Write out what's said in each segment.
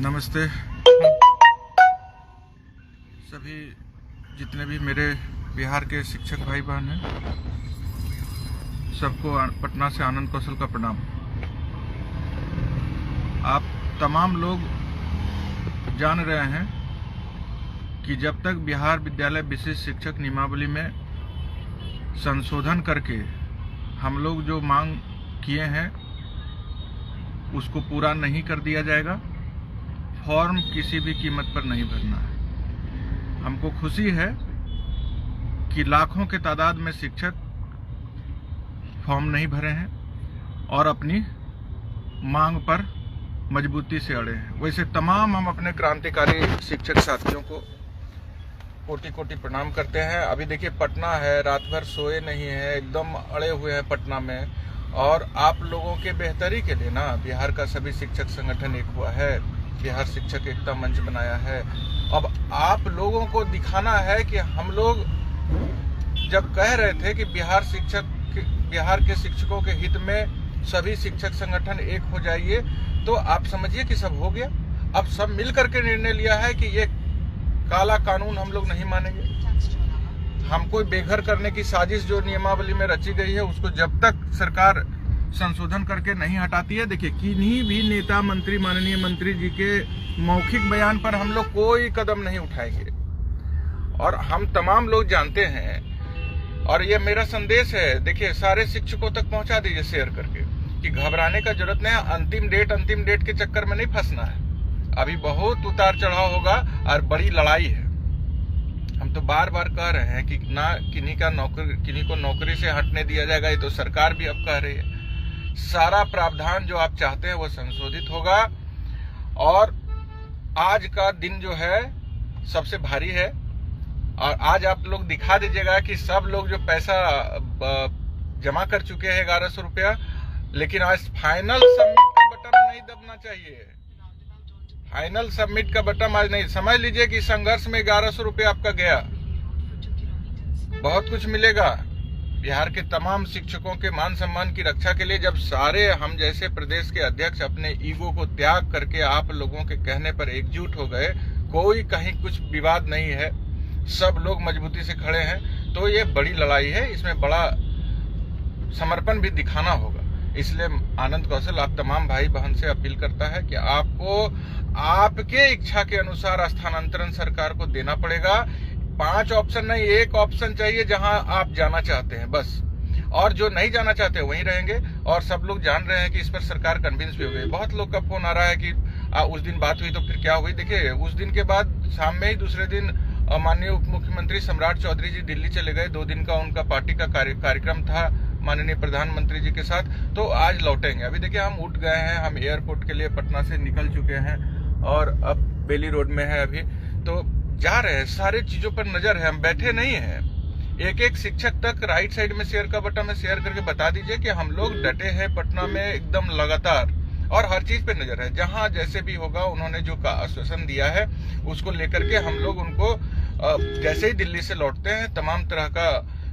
नमस्ते सभी जितने भी मेरे बिहार के शिक्षक भाई बहन हैं, सबको पटना से आनंद कौशल का प्रणाम। आप तमाम लोग जान रहे हैं कि जब तक बिहार विद्यालय विशिष्ट शिक्षक नियमावली में संशोधन करके हम लोग जो मांग किए हैं उसको पूरा नहीं कर दिया जाएगा, फॉर्म किसी भी कीमत पर नहीं भरना है। हमको खुशी है कि लाखों के तादाद में शिक्षक फॉर्म नहीं भरे हैं और अपनी मांग पर मजबूती से अड़े हैं। वैसे तमाम हम अपने क्रांतिकारी शिक्षक साथियों को कोटि कोटि प्रणाम करते हैं। अभी देखिए पटना है, रात भर सोए नहीं है, एकदम अड़े हुए हैं पटना में। और आप लोगों के बेहतरी के लिए ना बिहार का सभी शिक्षक संगठन एक हुआ है, बिहार शिक्षक एकता मंच बनाया है। अब आप लोगों को दिखाना है कि हम लोग जब कह रहे थे कि बिहार के शिक्षकों के हित में सभी शिक्षक संगठन एक हो जाइए, तो आप समझिए कि सब हो गया। अब सब मिल करके निर्णय लिया है कि ये काला कानून हम लोग नहीं मानेंगे। हमको बेघर करने की साजिश जो नियमावली में रची गई है उसको जब तक सरकार संशोधन करके नहीं हटाती है, देखिए किन्हीं भी नेता मंत्री, माननीय मंत्री जी के मौखिक बयान पर हम लोग कोई कदम नहीं उठाएंगे। और हम तमाम लोग जानते हैं, और ये मेरा संदेश है, देखिए सारे शिक्षकों तक पहुंचा दीजिए शेयर करके कि घबराने का जरूरत नहीं है। अंतिम डेट के चक्कर में नहीं फंसना है। अभी बहुत उतार चढ़ाव होगा और बड़ी लड़ाई है। हम तो बार बार कह रहे हैं कि ना किन्हीं को नौकरी से हटने दिया जाएगा, ये तो सरकार भी अब कह रही है। सारा प्रावधान जो आप चाहते हैं वो संशोधित होगा। और आज का दिन जो है सबसे भारी है, और आज आप लोग दिखा दीजिएगा कि सब लोग जो पैसा जमा कर चुके हैं 1100 रुपया, लेकिन आज फाइनल सबमिट का बटन नहीं दबना चाहिए। फाइनल सबमिट का बटन आज नहीं, समझ लीजिए कि संघर्ष में 1100 रुपया आपका गया। बहुत कुछ मिलेगा। बिहार के तमाम शिक्षकों के मान सम्मान की रक्षा के लिए जब सारे हम जैसे प्रदेश के अध्यक्ष अपने ईगो को त्याग करके आप लोगों के कहने पर एकजुट हो गए, कोई कहीं कुछ विवाद नहीं है, सब लोग मजबूती से खड़े हैं, तो ये बड़ी लड़ाई है। इसमें बड़ा समर्पण भी दिखाना होगा। इसलिए आनंद कौशल आप तमाम भाई बहन से अपील करता है कि आपको आपके इच्छा के अनुसार स्थानांतरण सरकार को देना पड़ेगा। 5 ऑप्शन नहीं, 1 ऑप्शन चाहिए जहां आप जाना चाहते हैं बस, और जो नहीं जाना चाहते वहीं रहेंगे। और सब लोग जान रहे हैं कि इस पर सरकार कन्विंस भी हो गई। बहुत लोग का फोन आ रहा है कि उस दिन बात हुई तो फिर क्या हुई। देखिए उस दिन के बाद शाम में ही दूसरे दिन माननीय उप मुख्यमंत्री सम्राट चौधरी जी दिल्ली चले गए। 2 दिन का उनका पार्टी का कार्यक्रम था माननीय प्रधानमंत्री जी के साथ, तो आज लौटेंगे। अभी देखिए हम उठ गए हैं, हम एयरपोर्ट के लिए पटना से निकल चुके हैं और अब बेली रोड में है अभी, तो जा रहे हैं। सारे चीजों पर नजर है, हम बैठे नहीं हैं। एक शिक्षक तक राइट साइड में शेयर का बटन में शेयर करके बता दीजिए कि हम लोग डटे हैं पटना में एकदम लगातार, और हर चीज पे नजर है। जहां जैसे भी होगा उन्होंने जो आश्वासन दिया है उसको लेकर के हम लोग उनको जैसे ही दिल्ली से लौटते हैं तमाम तरह का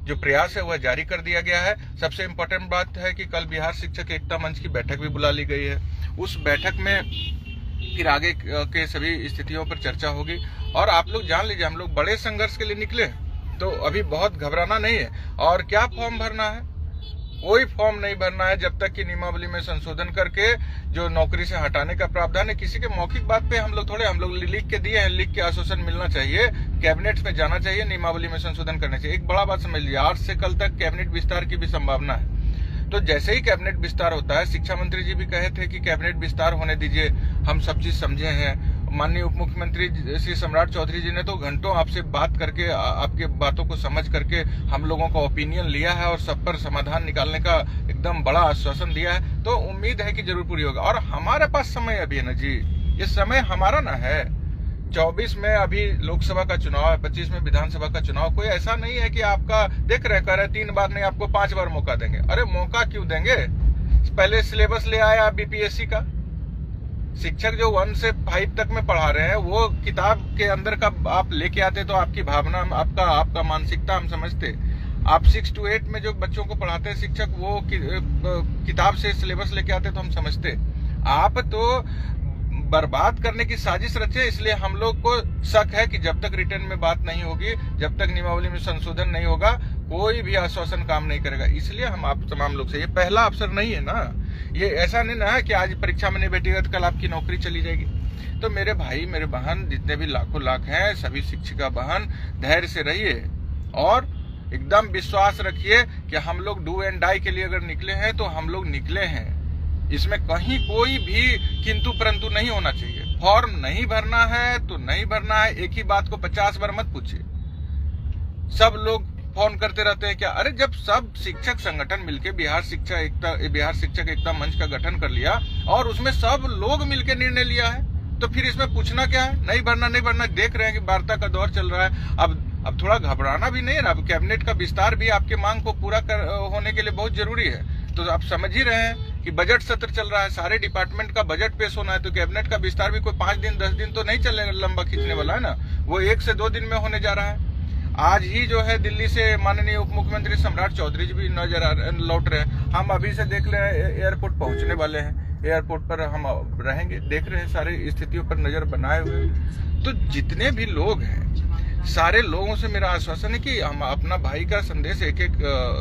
जो प्रयास है वह जारी कर दिया गया है। सबसे इम्पोर्टेंट बात है कि कल बिहार शिक्षक एकता मंच की बैठक भी बुला ली गई है। उस बैठक में फिर आगे के सभी स्थितियों पर चर्चा होगी। और आप लोग जान लीजिए हम लोग बड़े संघर्ष के लिए निकले, तो अभी बहुत घबराना नहीं है। और क्या फॉर्म भरना है? कोई फॉर्म नहीं भरना है जब तक कि नियमावली में संशोधन करके जो नौकरी से हटाने का प्रावधान है। किसी के मौखिक बात पे हम लोग लिख के दिए हैं, लिख के आश्वासन मिलना चाहिए, कैबिनेट में जाना चाहिए, नियमावली में संशोधन करना चाहिए। एक बड़ा बात समझ लीजिए, आज से कल तक कैबिनेट विस्तार की भी संभावना है। तो जैसे ही कैबिनेट विस्तार होता है, शिक्षा मंत्री जी भी कहे थे कि कैबिनेट विस्तार होने दीजिए, हम सब चीज समझे हैं। माननीय उप मुख्यमंत्री श्री सम्राट चौधरी जी ने तो घंटों आपसे बात करके आपके बातों को समझ करके हम लोगों का ओपिनियन लिया है और सब पर समाधान निकालने का एकदम बड़ा आश्वासन दिया है। तो उम्मीद है कि जरूर पूरी होगा। और हमारे पास समय अभी है ना जी, ये समय हमारा ना है। 24 में अभी लोकसभा का चुनाव है, 25 में विधानसभा का चुनाव। कोई ऐसा नहीं है कि आपका देख रहे कर 3 बार नहीं, आपको 5 बार मौका देंगे। अरे मौका क्यों देंगे? पहले सिलेबस ले आया बीपीएससी का। शिक्षक जो 1 से 5 तक में पढ़ा रहे हैं वो किताब के अंदर का आप लेके आते तो आपकी भावना, आपका मानसिकता हम समझते। आप 6 to 8 में जो बच्चों को पढ़ाते हैं शिक्षक, वो किताब से सिलेबस लेके आते तो हम समझते। आप तो बर्बाद करने की साजिश रचे। इसलिए हम लोग को शक है कि जब तक रिटर्न में बात नहीं होगी, जब तक नियमावली में संशोधन नहीं होगा, कोई भी आश्वासन काम नहीं करेगा। इसलिए हम आप तमाम लोग से, ये पहला अवसर नहीं है ना, ये ऐसा नहीं ना है कि आज परीक्षा में नहीं बैठेगा तो कल आपकी नौकरी चली जाएगी। तो मेरे भाई मेरे बहन जितने भी लाखों लाख हैं, सभी शिक्षिका बहन धैर्य से रहिए और एकदम विश्वास रखिए कि हम लोग डू एंड डाई के लिए अगर निकले हैं तो हम लोग निकले हैं। इसमें कहीं कोई भी किंतु परंतु नहीं होना चाहिए। फॉर्म नहीं भरना है तो नहीं भरना है, एक ही बात को 50 बार मत पूछिए। सब लोग फोन करते रहते हैं क्या? अरे जब सब शिक्षक संगठन मिलके बिहार शिक्षक एकता मंच का गठन कर लिया और उसमें सब लोग मिलके निर्णय लिया है, तो फिर इसमें पूछना क्या है? नहीं भरना। देख रहे हैं कि वार्ता का दौर चल रहा है। अब थोड़ा घबराना भी नहीं है ना। अब कैबिनेट का विस्तार भी आपके मांग को पूरा होने के लिए बहुत जरूरी है। तो आप समझ ही रहे हैं कि बजट सत्र चल रहा है, सारे डिपार्टमेंट का बजट पेश होना है, तो कैबिनेट का विस्तार भी कोई 5 दिन 10 दिन तो नहीं चलेगा, लंबा खींचने वाला है ना, वो 1 से 2 दिन में होने जा रहा है। आज ही जो है दिल्ली से माननीय उप मुख्यमंत्री सम्राट चौधरी जी भी लौट रहे हैं। हम अभी से देख ले एयरपोर्ट पहुंचने वाले हैं, एयरपोर्ट पर हम रहेंगे, देख रहे हैं सारी स्थितियों पर नजर बनाए हुए। तो जितने भी लोग हैं, सारे लोगों से मेरा आश्वासन है कि हम अपना भाई का संदेश एक एक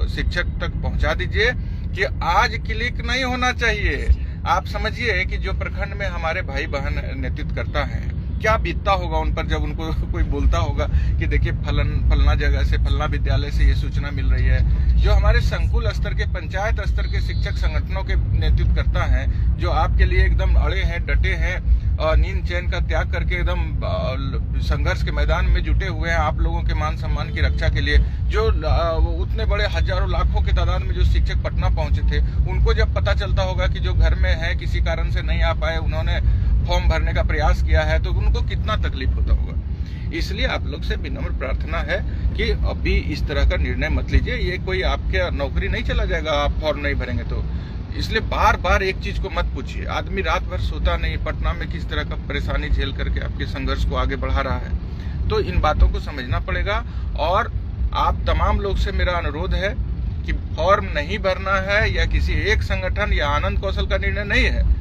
शिक्षक तक पहुंचा दीजिए कि आज क्लिक नहीं होना चाहिए। आप समझिए कि जो प्रखंड में हमारे भाई बहन नेतृत्व करता है, क्या बीतता होगा उन पर जब उनको कोई बोलता होगा कि देखिए फलना जगह से, फलना विद्यालय से ये सूचना मिल रही है। जो हमारे संकुल स्तर के, पंचायत स्तर के शिक्षक संगठनों के नेतृत्व करता है, जो आपके लिए एकदम अड़े हैं, डटे हैं, नींद चैन का त्याग करके एकदम संघर्ष के मैदान में जुटे हुए हैं आप लोगों के मान सम्मान की रक्षा के लिए। जो उतने बड़े हजारों लाखों की तादाद में जो शिक्षक पटना पहुंचे थे, उनको जब पता चलता होगा कि जो घर में है, किसी कारण से नहीं आ पाए, उन्होंने फॉर्म भरने का प्रयास किया है, तो उनको कितना तकलीफ होता होगा। इसलिए आप लोग से विनम्र प्रार्थना है कि अभी इस तरह का निर्णय मत लीजिए। ये कोई आपके नौकरी नहीं चला जाएगा आप फॉर्म नहीं भरेंगे तो। इसलिए बार बार एक चीज को मत पूछिए। आदमी रात भर सोता नहीं, पटना में किस तरह का परेशानी झेल करके आपके संघर्ष को आगे बढ़ा रहा है। तो इन बातों को समझना पड़ेगा। और आप तमाम लोग से मेरा अनुरोध है कि फॉर्म नहीं भरना है या किसी एक संगठन या आनंद कौशल का निर्णय नहीं है।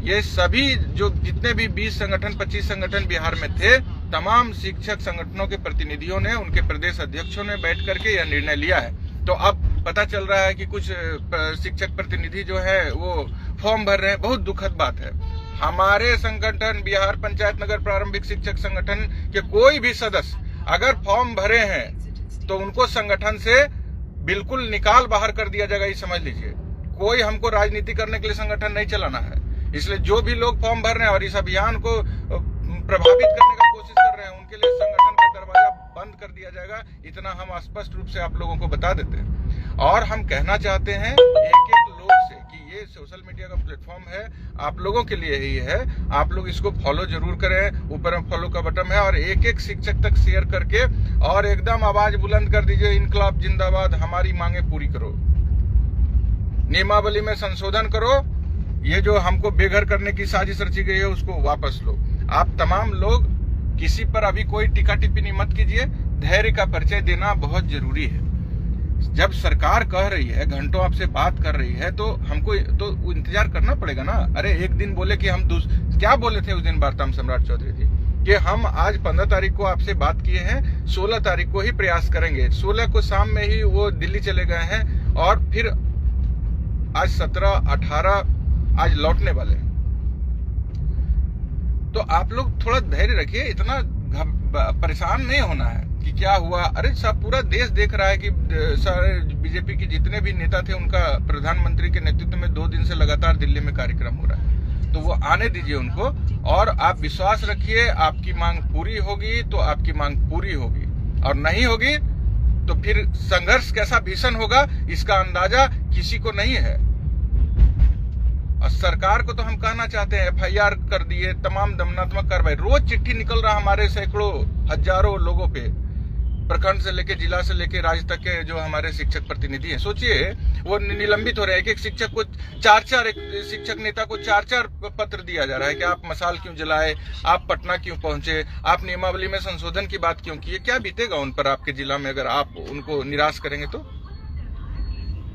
ये सभी जो जितने भी 20 संगठन 25 संगठन बिहार में थे, तमाम शिक्षक संगठनों के प्रतिनिधियों ने, उनके प्रदेश अध्यक्षों ने बैठ करके यह निर्णय लिया है। तो अब पता चल रहा है कि कुछ शिक्षक प्रतिनिधि जो है वो फॉर्म भर रहे हैं। बहुत दुखद बात है। हमारे संगठन बिहार पंचायत नगर प्रारंभिक शिक्षक संगठन के कोई भी सदस्य अगर फॉर्म भरे हैं तो उनको संगठन से बिल्कुल निकाल बाहर कर दिया जाएगा, ये समझ लीजिए। कोई हमको राजनीति करने के लिए संगठन नहीं चलाना है। इसलिए जो भी लोग फॉर्म भर रहे हैं और इस अभियान को प्रभावित करने का कोशिश कर रहे हैं, उनके लिए संगठन का दरवाजा बंद कर दिया जाएगा। इतना हम स्पष्ट रूप से आप लोगों को बता देते हैं। और हम कहना चाहते हैं एक एक लोग से कि ये सोशल मीडिया का प्लेटफॉर्म है, आप लोगों के लिए ही है। आप लोग इसको फॉलो जरूर करें, ऊपर में फॉलो का बटन है, और एक एक शिक्षक तक शेयर करके और एकदम आवाज बुलंद कर दीजिए, इनकलाब जिंदाबाद, हमारी मांगे पूरी करो, नियमावली में संशोधन करो, ये जो हमको बेघर करने की साजिश रची गई है उसको वापस लो। आप तमाम लोग किसी पर अभी कोई टिक्का टिप्पणी मत कीजिए। धैर्य का परिचय देना बहुत जरूरी है। जब सरकार कह रही है, घंटों आपसे बात कर रही है, तो हमको तो इंतजार करना पड़ेगा ना। अरे एक दिन बोले कि हम क्या बोले थे उस दिन वार्ता में सम्राट चौधरी जी कि हम आज 15 तारीख को आपसे बात किए हैं, 16 तारीख को ही प्रयास करेंगे। 16 को शाम में ही वो दिल्ली चले गए हैं और फिर आज 17, 18 आज लौटने वाले। तो आप लोग थोड़ा धैर्य रखिए, इतना परेशान नहीं होना है कि क्या हुआ। अरे सब पूरा देश देख रहा है कि सारे बीजेपी के जितने भी नेता थे उनका प्रधानमंत्री के नेतृत्व में 2 दिन से लगातार दिल्ली में कार्यक्रम हो रहा है। तो वो आने दीजिए उनको, और आप विश्वास रखिए आपकी मांग पूरी होगी तो आपकी मांग पूरी होगी, और नहीं होगी तो फिर संघर्ष कैसा भीषण होगा इसका अंदाजा किसी को नहीं है। और सरकार को तो हम कहना चाहते हैं FIR कर दिए, तमाम दमनात्मक कार्रवाई, रोज चिट्ठी निकल रहा हमारे सैकड़ों हजारों लोगों पे, प्रखंड से लेके जिला से लेके राज्य तक के जो हमारे शिक्षक प्रतिनिधि हैं। सोचिए वो निलंबित हो रहे हैं। एक शिक्षक को 4-4 एक शिक्षक नेता को 4-4 पत्र दिया जा रहा है कि आप मसाल क्यों जलाए, आप पटना क्यों पहुंचे, आप नियमावली में संशोधन की बात क्यों किए। क्या बीतेगा उन पर आपके जिला में अगर आप उनको निराश करेंगे तो।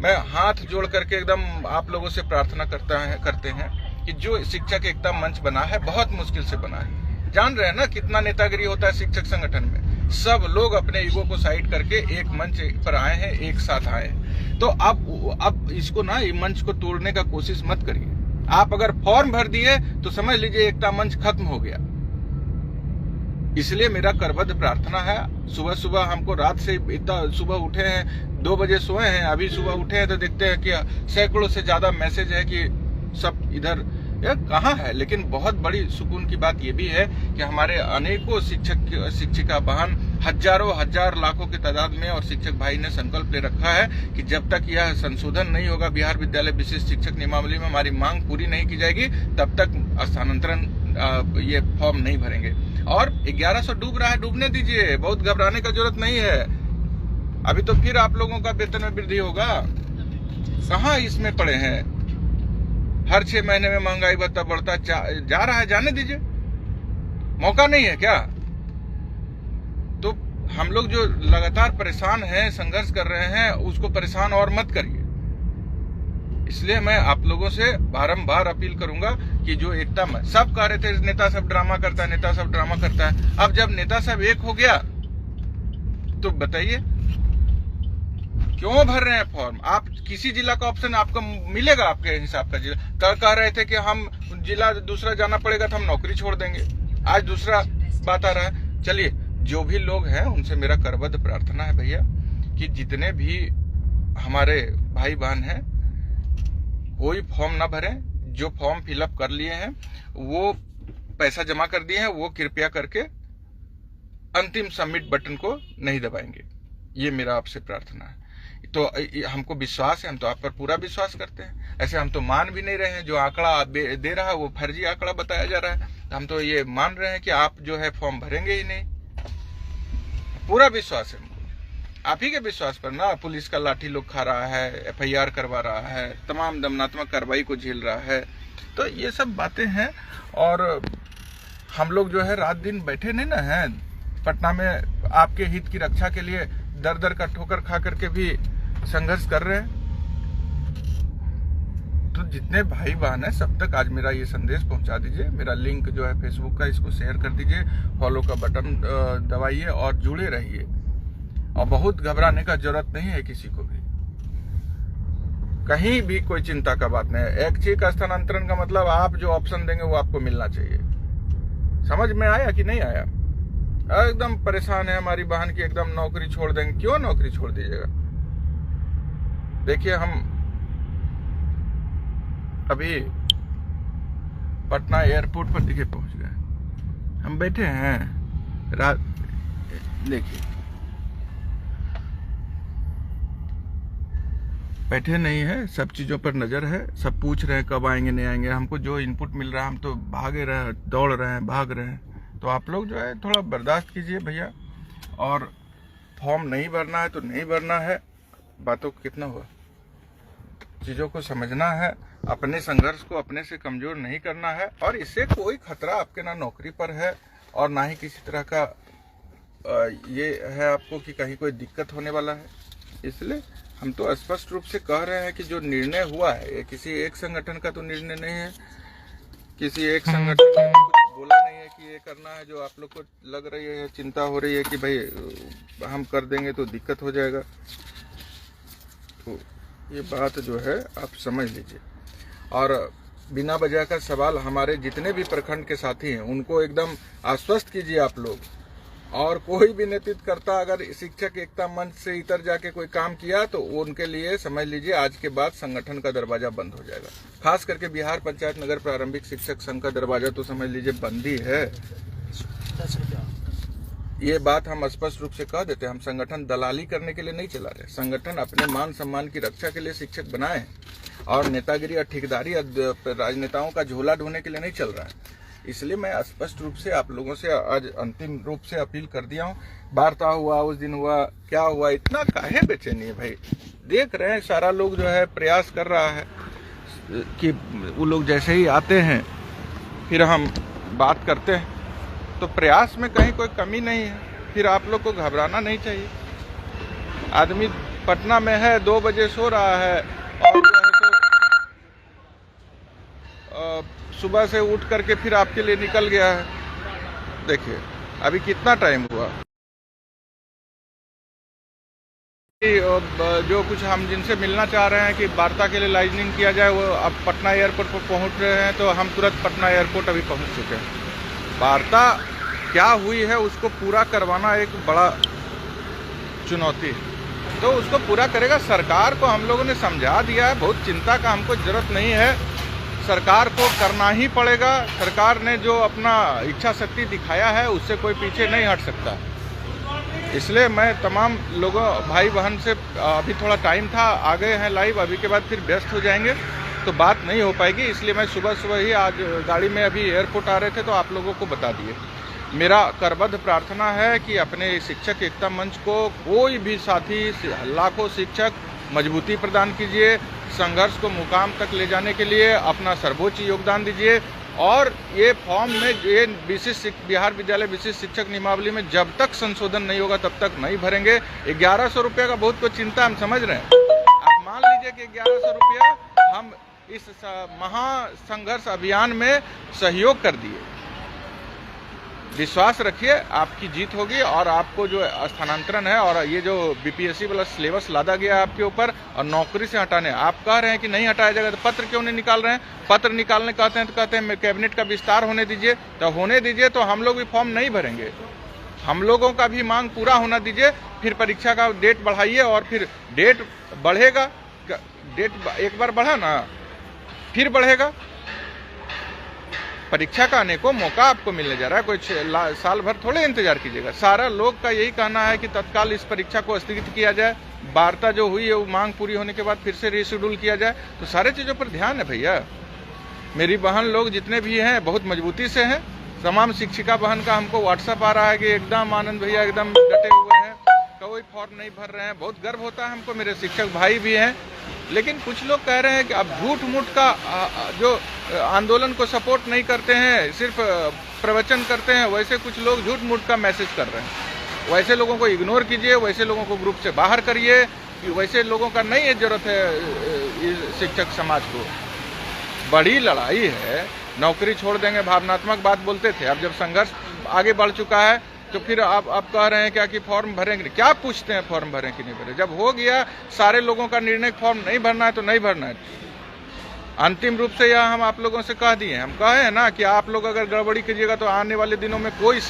मैं हाथ जोड़ करके एकदम आप लोगों से प्रार्थना करते हैं कि जो शिक्षक एकता मंच बना है बहुत मुश्किल से बना है। जान रहे हैं ना कितना नेतागिरी होता है शिक्षक संगठन में। सब लोग अपने ईगो को साइड करके एक मंच पर आए हैं, एक साथ आए हैं। तो अब इसको ना, ये मंच को तोड़ने का कोशिश मत करिए। आप अगर फॉर्म भर दिए तो समझ लीजिए एकता मंच खत्म हो गया। इसलिए मेरा करबद्ध प्रार्थना है, सुबह सुबह हमको रात से इतना सुबह उठे हैं, 2 बजे सोए हैं, अभी सुबह उठे हैं तो देखते हैं कि सैकड़ों से ज्यादा मैसेज है कि सब इधर कहाँ है। लेकिन बहुत बड़ी सुकून की बात यह भी है कि हमारे अनेकों शिक्षक शिक्षिका बहन हजारों हजार लाखों की तादाद में और शिक्षक भाई ने संकल्प ले रखा है कि जब तक यह संशोधन नहीं होगा बिहार विद्यालय विशिष्ट शिक्षक नियमावली में, हमारी मांग पूरी नहीं की जाएगी, तब तक स्थानांतरण ये फॉर्म नहीं भरेंगे। और 1100 डूब रहा है, डूबने दीजिए, बहुत घबराने का जरूरत नहीं है। अभी तो फिर आप लोगों का वेतन में वृद्धि होगा, कहाँ इसमें पड़े हैं। हर 6 महीने में महंगाई भत्ता बढ़ता जा रहा है, जाने दीजिए, मौका नहीं है क्या। तो हम लोग जो लगातार परेशान हैं, संघर्ष कर रहे हैं, उसको परेशान और मत करिए। इसलिए मैं आप लोगों से बारंबार अपील करूंगा कि जो एकता में सब कह रहे थे नेता सब ड्रामा करता है, नेता सब ड्रामा करता है, अब जब नेता सब एक हो गया तो बताइए क्यों भर रहे हैं फॉर्म। आप किसी जिला का ऑप्शन आपको मिलेगा, आपके हिसाब का जिला। कह रहे थे कि हम जिला दूसरा जाना पड़ेगा तो हम नौकरी छोड़ देंगे, आज दूसरा बात आ रहा है। चलिए, जो भी लोग हैं उनसे मेरा करबद्ध प्रार्थना है भैया कि जितने भी हमारे भाई बहन हैं कोई फॉर्म ना भरें। जो फॉर्म फिलअप कर लिए हैं, वो पैसा जमा कर दिए हैं, वो कृपया करके अंतिम सबमिट बटन को नहीं दबाएंगे। ये मेरा आपसे प्रार्थना है। तो हमको विश्वास है, हम तो आप पर पूरा विश्वास करते हैं। ऐसे हम तो मान भी नहीं रहे हैं, जो आंकड़ा दे रहा है वो फर्जी आंकड़ा बताया जा रहा है। हम तो ये मान रहे हैं कि आप जो है फॉर्म भरेंगे ही नहीं। पूरा विश्वास है आप ही के विश्वास पर ना। पुलिस का लाठी लोग खा रहा है, FIR करवा रहा है, तमाम दमनात्मक कार्रवाई को झेल रहा है। तो ये सब बातें हैं और हम लोग जो है रात दिन बैठे नहीं ना हैं पटना में, आपके हित की रक्षा के लिए दर दर का ठोकर खा करके भी संघर्ष कर रहे हैं। तो जितने भाई बहन है सब तक आज मेरा ये संदेश पहुंचा दीजिए। मेरा लिंक जो है फेसबुक का, इसको शेयर कर दीजिए, फॉलो का बटन दबाइए और जुड़े रहिए। और बहुत घबराने का जरूरत नहीं है किसी को भी, कहीं भी कोई चिंता का बात नहीं है। ऐच्छिक स्थानांतरण का मतलब आप जो ऑप्शन देंगे वो आपको मिलना चाहिए। समझ में आया कि नहीं आया? एकदम परेशान है हमारी बहन की, एकदम नौकरी छोड़ देंगे। क्यों नौकरी छोड़ दीजिएगा? देखिए, हम अभी पटना एयरपोर्ट पर दिखे पहुंच गए। हम बैठे हैं रात, देखिए बैठे नहीं है, सब चीजों पर नजर है। सब पूछ रहे हैं कब आएंगे नहीं आएंगे। हमको जो इनपुट मिल रहा है हम तो भागे रहे हैं, दौड़ रहे हैं, भाग रहे हैं। तो आप लोग जो है थोड़ा बर्दाश्त कीजिए भैया। और फॉर्म नहीं भरना है तो नहीं भरना है, बातों को कितना हुआ, चीजों को समझना है, अपने संघर्ष को अपने से कमजोर नहीं करना है। और इससे कोई खतरा आपके ना नौकरी पर है और ना ही किसी तरह का ये है आपको कि कहीं कोई दिक्कत होने वाला है। इसलिए हम तो स्पष्ट रूप से कह रहे हैं कि जो निर्णय हुआ है ये किसी एक संगठन का तो निर्णय नहीं है, किसी एक संगठन ने कुछ बोला नहीं है कि ये करना है। जो आप लोग को लग रही है, चिंता हो रही है कि भाई हम कर देंगे तो दिक्कत हो जाएगा, तो ये बात जो है आप समझ लीजिए। और बिना वजह का सवाल हमारे जितने भी प्रखंड के साथी हैं उनको एकदम आश्वस्त कीजिए आप लोग। और कोई भी नेतृत्व करता अगर शिक्षक एकता मंच से इतर जाके कोई काम किया तो उनके लिए समझ लीजिए आज के बाद संगठन का दरवाजा बंद हो जाएगा। खास करके बिहार पंचायत नगर प्रारंभिक शिक्षक संघ का दरवाजा तो समझ लीजिए बंद ही है। ये बात हम स्पष्ट रूप से कह देते हैं। हम संगठन दलाली करने के लिए नहीं चला रहे, संगठन अपने मान सम्मान की रक्षा के लिए शिक्षक बनाए और नेतागिरी और ठेकेदारी राजनेताओं का झोला ढोने के लिए नहीं चल रहा है। इसलिए मैं स्पष्ट रूप से आप लोगों से आज अंतिम रूप से अपील कर दिया हूँ। वार्ता हुआ, उस दिन हुआ, क्या हुआ, इतना काहे बेचैनी है भाई? देख रहे हैं सारा लोग जो है प्रयास कर रहा है कि वो लोग जैसे ही आते हैं फिर हम बात करते हैं, तो प्रयास में कहीं कोई कमी नहीं है। फिर आप लोग को घबराना नहीं चाहिए। आदमी पटना में है, 2 बजे सो रहा है और जो है तो सुबह से उठ करके फिर आपके लिए निकल गया है। देखिए अभी कितना टाइम हुआ। जो कुछ हम जिनसे मिलना चाह रहे हैं कि वार्ता के लिए लाइजनिंग किया जाए, वो अब पटना एयरपोर्ट पर पहुंच रहे हैं, तो हम तुरंत पटना एयरपोर्ट अभी पहुंच चुके हैं। वार्ता क्या हुई है उसको पूरा करवाना एक बड़ा चुनौती, तो उसको पूरा करेगा। सरकार को हम लोगों ने समझा दिया है, बहुत चिंता का हमको जरूरत नहीं है, सरकार को करना ही पड़ेगा। सरकार ने जो अपना इच्छा शक्ति दिखाया है उससे कोई पीछे नहीं हट सकता। इसलिए मैं तमाम लोगों भाई बहन से, अभी थोड़ा टाइम था, आ गए हैं लाइव, अभी के बाद फिर व्यस्त हो जाएंगे तो बात नहीं हो पाएगी। इसलिए मैं सुबह सुबह ही आज गाड़ी में अभी एयरपोर्ट आ रहे थे तो आप लोगों को बता दिए। मेरा करबद्ध प्रार्थना है कि अपने शिक्षक एकता मंच को कोई भी साथी, लाखों शिक्षक मजबूती प्रदान कीजिए, संघर्ष को मुकाम तक ले जाने के लिए अपना सर्वोच्च योगदान दीजिए। और ये फॉर्म में ये बिहार विद्यालय विशिष्ट शिक्षक नियमावली में जब तक संशोधन नहीं होगा तब तक नहीं भरेंगे। 1100 रुपये का बहुत कुछ चिंता हम समझ रहे हैं। आप मान लीजिए कि 1100 रुपया हम इस महासंघर्ष अभियान में सहयोग कर दिए। विश्वास रखिए आपकी जीत होगी और आपको जो स्थानांतरण है और ये जो बीपीएससी वाला सिलेबस लादा गया है आपके ऊपर और नौकरी से हटाने, आप कह रहे हैं कि नहीं हटाया जाएगा, तो पत्र क्यों नहीं निकाल रहे हैं? पत्र निकालने कहते हैं तो कहते हैं कैबिनेट का विस्तार होने दीजिए, तो होने दीजिए तो हम लोग भी फॉर्म नहीं भरेंगे। हम लोगों का भी मांग पूरा होना दीजिए, फिर परीक्षा का डेट बढ़ाइए और फिर डेट बढ़ेगा। डेट एक बार बढ़ा ना फिर बढ़ेगा। परीक्षा का आने को मौका आपको मिलने जा रहा है, कोई साल भर थोड़े इंतजार कीजिएगा। सारा लोग का यही कहना है कि तत्काल इस परीक्षा को स्थगित किया जाए, वार्ता जो हुई है वो मांग पूरी होने के बाद फिर से रीशेड्यूल किया जाए। तो सारे चीज़ों पर ध्यान है भैया। मेरी बहन लोग जितने भी हैं बहुत मजबूती से हैं। तमाम शिक्षिका बहन का हमको व्हाट्सएप आ रहा है कि एकदम आनंद भैया एकदम डटे हुए हैं, कोई फॉर्म नहीं भर रहे हैं। बहुत गर्व होता है हमको, मेरे शिक्षक भाई भी हैं। लेकिन कुछ लोग कह रहे हैं कि अब झूठ मूठ का जो आंदोलन को सपोर्ट नहीं करते हैं, सिर्फ प्रवचन करते हैं, वैसे कुछ लोग झूठ मूठ का मैसेज कर रहे हैं। वैसे लोगों को इग्नोर कीजिए, वैसे लोगों को ग्रुप से बाहर करिए। वैसे लोगों का नहीं जरूरत है शिक्षक समाज को। बड़ी लड़ाई है, नौकरी छोड़ देंगे भावनात्मक बात बोलते थे, अब जब संघर्ष आगे बढ़ चुका है तो फिर आप कह रहे हैं क्या कि फॉर्म भरेंगे? क्या पूछते हैं फॉर्म भरें कि नहीं भरें? जब हो गया सारे लोगों का निर्णय फॉर्म नहीं भरना है तो नहीं भरना है। अंतिम रूप से यह हम आप लोगों से कह दिए, हम कहे हैं ना कि आप लोग अगर गड़बड़ी कीजिएगा तो आने वाले दिनों में कोई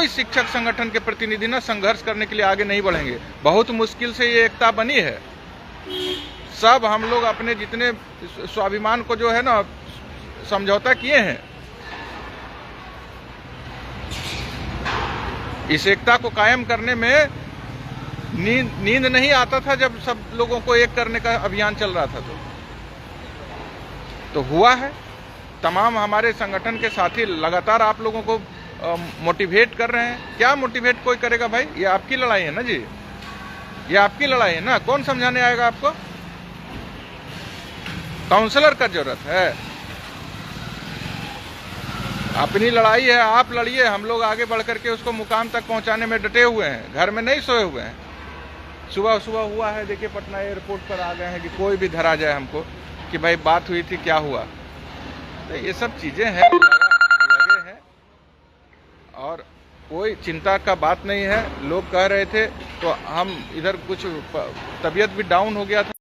शिक्षक संगठन के प्रतिनिधि ना संघर्ष करने के लिए आगे नहीं बढ़ेंगे। बहुत मुश्किल से ये एकता बनी है। सब हम लोग अपने जितने स्वाभिमान को जो है ना समझौता किए हैं। इस एकता को कायम करने में नींद नहीं आता था जब सब लोगों को एक करने का अभियान चल रहा था। तो हुआ है। तमाम हमारे संगठन के साथी लगातार आप लोगों को मोटिवेट कर रहे हैं। क्या मोटिवेट कोई करेगा भाई? ये आपकी लड़ाई है ना जी, ये आपकी लड़ाई है ना। कौन समझाने आएगा आपको? काउंसलर का जरूरत है। अपनी लड़ाई है, आप लड़िए। हम लोग आगे बढ़ करके उसको मुकाम तक पहुंचाने में डटे हुए हैं, घर में नहीं सोए हुए हैं। सुबह सुबह हुआ है, देखिए पटना एयरपोर्ट पर आ गए हैं कि कोई भी धरा जाए हमको कि भाई बात हुई थी, क्या हुआ। तो ये सब चीजें हैं, लगे हैं और कोई चिंता का बात नहीं है। लोग कह रहे थे तो हम इधर कुछ तबीयत भी डाउन हो गया था,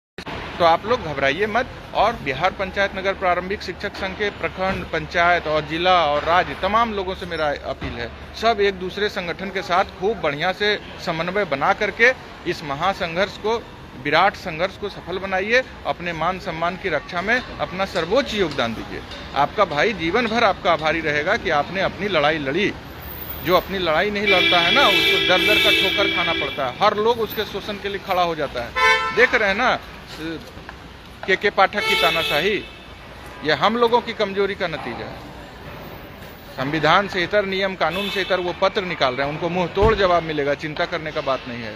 तो आप लोग घबराइए मत। और बिहार पंचायत नगर प्रारंभिक शिक्षक संघ के प्रखंड, पंचायत और जिला और राज्य तमाम लोगों से मेरा अपील है, सब एक दूसरे संगठन के साथ खूब बढ़िया से समन्वय बना करके इस महासंघर्ष को, विराट संघर्ष को सफल बनाइए। अपने मान सम्मान की रक्षा में अपना सर्वोच्च योगदान दीजिए। आपका भाई जीवन भर आपका आभारी रहेगा कि आपने अपनी लड़ाई लड़ी। जो अपनी लड़ाई नहीं लड़ता है ना, उसको दर दर का ठोकर खाना पड़ता है। हर लोग उसके शोषण के लिए खड़ा हो जाता है। देख रहे हैं ना के पाठक की तानाशाही, यह हम लोगों की कमजोरी का नतीजा है। संविधान से इतर, नियम कानून से इतर वो पत्र निकाल रहे हैं, उनको मुंह तोड़ जवाब मिलेगा। चिंता करने का बात नहीं है,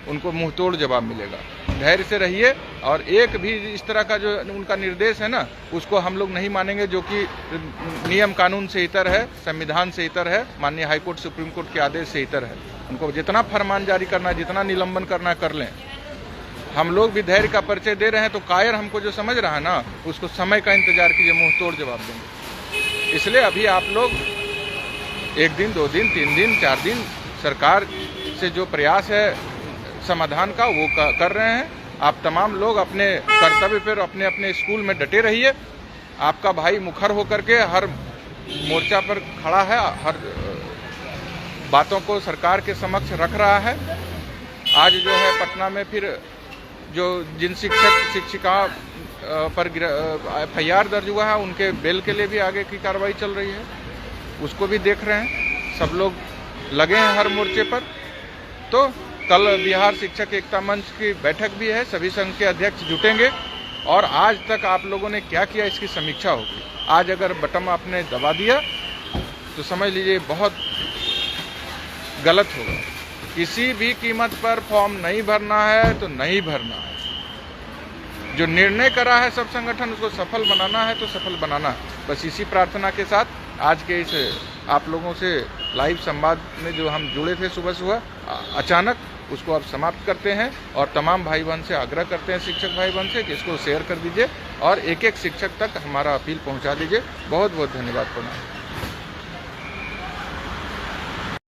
उनको मुंह तोड़ जवाब मिलेगा। धैर्य से रहिए। और एक भी इस तरह का जो उनका निर्देश है ना, उसको हम लोग नहीं मानेंगे जो कि नियम कानून से इतर है, संविधान से इतर है, माननीय हाईकोर्ट सुप्रीम कोर्ट के आदेश से इतर है। उनको जितना फरमान जारी करना है, जितना निलंबन करना है कर लें। हम लोग भी धैर्य का परिचय दे रहे हैं, तो कायर हमको जो समझ रहा है ना, उसको समय का इंतजार कीजिए, मुंह तोड़ जवाब देंगे। इसलिए अभी आप लोग 1 दिन 2 दिन 3 दिन 4 दिन सरकार से जो प्रयास है समाधान का वो कर रहे हैं। आप तमाम लोग अपने कर्तव्य पर अपने अपने स्कूल में डटे रहिए। आपका भाई मुखर होकर के हर मोर्चा पर खड़ा है, हर बातों को सरकार के समक्ष रख रहा है। आज जो है पटना में फिर जो जिन शिक्षक शिक्षिका पर FIR दर्ज हुआ है, उनके बेल के लिए भी आगे की कार्रवाई चल रही है, उसको भी देख रहे हैं। सब लोग लगे हैं हर मोर्चे पर। तो कल बिहार शिक्षक एकता मंच की बैठक भी है, सभी संघ के अध्यक्ष जुटेंगे और आज तक आप लोगों ने क्या किया इसकी समीक्षा होगी। आज अगर बटन आपने दबा दिया तो समझ लीजिए बहुत गलत होगा। किसी भी कीमत पर फॉर्म नहीं भरना है तो नहीं भरना है। जो निर्णय करा है सब संगठन, उसको सफल बनाना है तो सफल बनाना है। बस इसी प्रार्थना के साथ आज के इस आप लोगों से लाइव संवाद में जो हम जुड़े थे सुबह अचानक, उसको अब समाप्त करते हैं और तमाम भाई बहन से आग्रह करते हैं, शिक्षक भाई बहन से, कि इसको शेयर कर दीजिए और एक एक शिक्षक तक हमारा अपील पहुंचा दीजिए। बहुत बहुत धन्यवाद। प्रणाम।